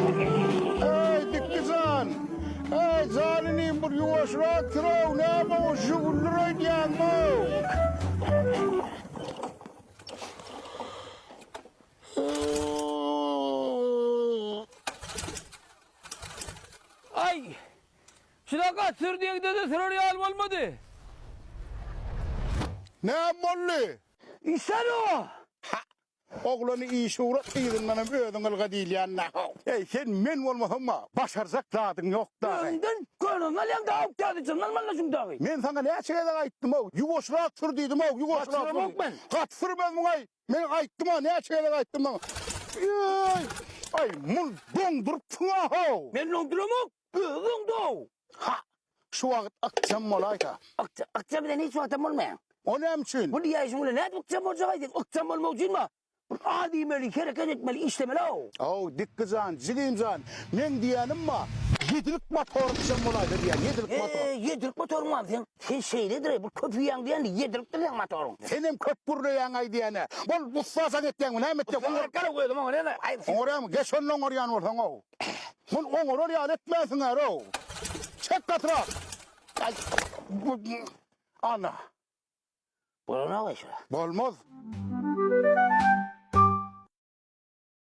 Ey dikkizan. Ey zalimin bir yuvaşrak tırav. Ne yapma o şugullur oynayan mı? Ay! Şurada sır diye de sır yağım olmadı. Ne yapmalı? İşler o. Oğlanı iyi şuurat yedin bana böyüdün ılga değil yanına. Ey sen men olmasın mı? Başaracak zadın yok da. Önden gönlün alem daha oktadı canım lan şunu dağı. Men sana ne şeyden ayttım o? Yugoslav tır dedim o. Yugoslav Kaçırmak tır. ben. Kaçırmaz mı ay? Men ayttım o. Ne şeyden ayttım bana? Ay mun dondurup tuna ho. Ben londuramam. Bığın doğu. Ha. Şu vakit akşam molayta. Akça bir de hiç vaktim olmayan. O ne için? Bu diye işimle ne akşam olacak? Akşam olmak için mi? Adi meli hareket etmeli işlemeli o. Oh dikkizan, zilimzan. Men diyenim ma. Yedilik motor akşam molayta diyen. Yedilik motor. Yedirik motorun var sen. Sen şeydedir bu köpüğü yan diyen yedirik de motorun. Senin köpürlü yanay diyene. Bol bussasan etken mi? Ne emetecek? Kara koydum ama ne? Oraya mı? Geç onun oraya olsan o. Mun onu oraya etmesin her o. Çek katıra. Ay. Ana. Bana ne var? Olmaz.